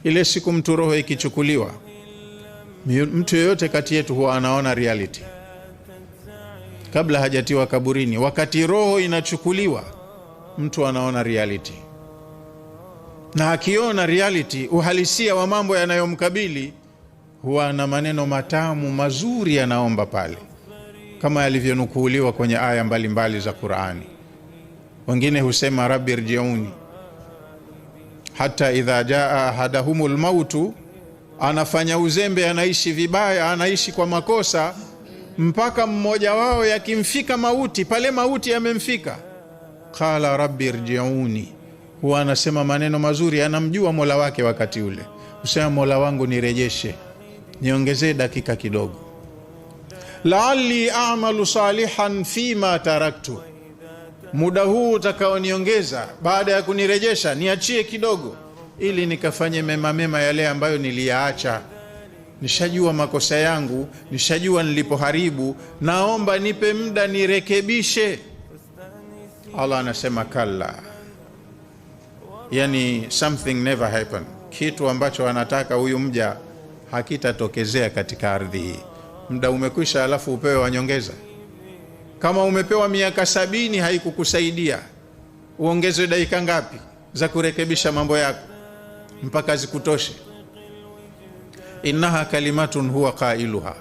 Ile siku mtu roho ikichukuliwa, mtu yeyote kati yetu huwa anaona reality kabla hajatiwa kaburini. Wakati roho inachukuliwa, mtu anaona reality, na akiona reality, uhalisia wa mambo yanayomkabili, huwa na maneno matamu mazuri yanaomba pale, kama yalivyonukuliwa kwenye aya mbalimbali za Qur'ani. Wengine husema rabbi rji'uni hata idha jaa ahadahumul mautu, anafanya uzembe, anaishi vibaya, anaishi kwa makosa, mpaka mmoja wao yakimfika mauti, pale mauti yamemfika, qala rabbi rji'uni, huwa anasema maneno mazuri, anamjua Mola wake wakati ule, usema Mola wangu nirejeshe, niongezee dakika kidogo, la'alli a'malu salihan fima taraktu, muda huu utakaoniongeza baada ya kunirejesha niachie kidogo, ili nikafanye mema yale ambayo niliyaacha. Nishajua makosa yangu, nishajua nilipoharibu, naomba nipe muda nirekebishe. Allah anasema kalla, yani something never happen, kitu ambacho anataka huyu mja hakitatokezea katika ardhi hii. Muda umekwisha, alafu upewe wanyongeza. Kama umepewa miaka 70 haikukusaidia, uongezwe dakika ngapi za kurekebisha mambo yako mpaka zikutoshe? Innaha kalimatun huwa qailuha,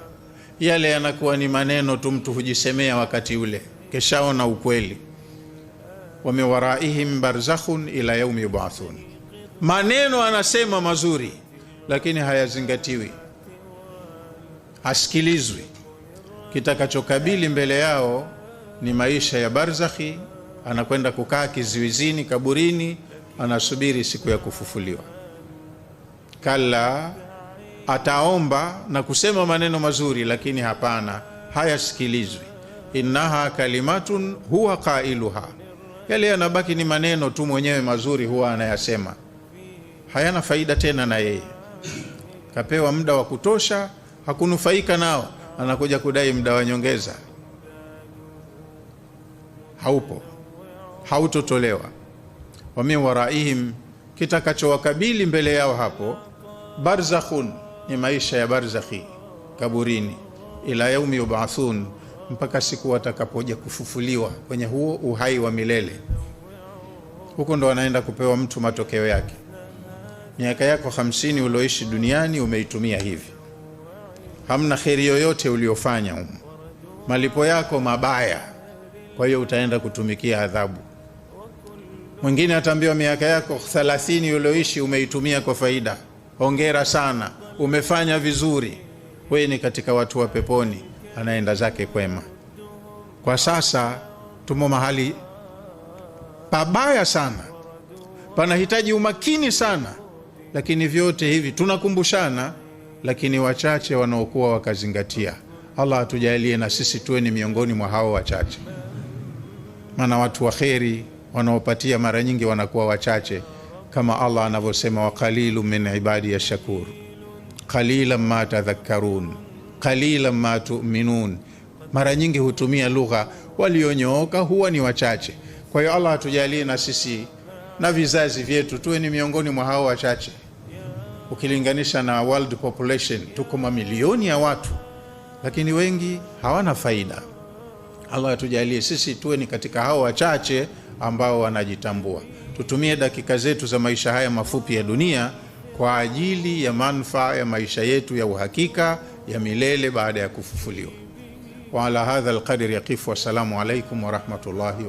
yale yanakuwa ni maneno tu mtu hujisemea wakati ule, keshaona ukweli. Wa min waraihim barzakhun ila yaumi yub'athun, maneno anasema mazuri, lakini hayazingatiwi, hasikilizwi. Kitakachokabili mbele yao ni maisha ya barzakhi, anakwenda kukaa kiziwizini kaburini, anasubiri siku ya kufufuliwa. Kalla, ataomba na kusema maneno mazuri, lakini hapana, hayasikilizwi. Innaha kalimatun huwa qailuha, yale yanabaki ni maneno tu mwenyewe mazuri huwa anayasema, hayana faida tena na yeye. Kapewa muda wa kutosha, hakunufaika nao, anakuja kudai muda wa nyongeza. Haupo, hautotolewa. Wa min waraihim, kitakachowakabili mbele yao hapo, barzakhun, ni maisha ya barzakhi kaburini, ila yaumi yub'athun, mpaka siku watakapoja kufufuliwa kwenye huo uhai wa milele. Huko ndo anaenda kupewa mtu matokeo yake. Miaka yako 50 ulioishi duniani umeitumia hivi, hamna kheri yoyote uliofanya huko, malipo yako mabaya, kwa hiyo utaenda kutumikia adhabu. Mwingine ataambiwa miaka yako 30 ulioishi umeitumia kwa faida, hongera sana, umefanya vizuri, wewe ni katika watu wa peponi, anaenda zake kwema. Kwa sasa tumo mahali pabaya sana, panahitaji umakini sana, lakini vyote hivi tunakumbushana, lakini wachache wanaokuwa wakazingatia. Allah atujalie na sisi tuwe ni miongoni mwa hao wachache, maana watu wa kheri wanaopatia mara nyingi wanakuwa wachache, kama Allah anavyosema, wa qalilu min ibadi ya shakur, qalilan ma tadhakkarun, qalilan ma tu'minun. Mara nyingi hutumia lugha walionyooka huwa ni wachache. Kwa hiyo Allah atujalie na sisi na vizazi vyetu tuwe ni miongoni mwa hao wachache. Ukilinganisha na world population, tuko mamilioni ya watu, lakini wengi hawana faida. Allah atujalie sisi tuwe ni katika hao wachache ambao wanajitambua. Tutumie dakika zetu za maisha haya mafupi ya dunia kwa ajili ya manufaa ya maisha yetu ya uhakika ya milele baada ya kufufuliwa. Wa ala hadha alqadri yaqifu. Wassalamu alaikum wa rahmatullahi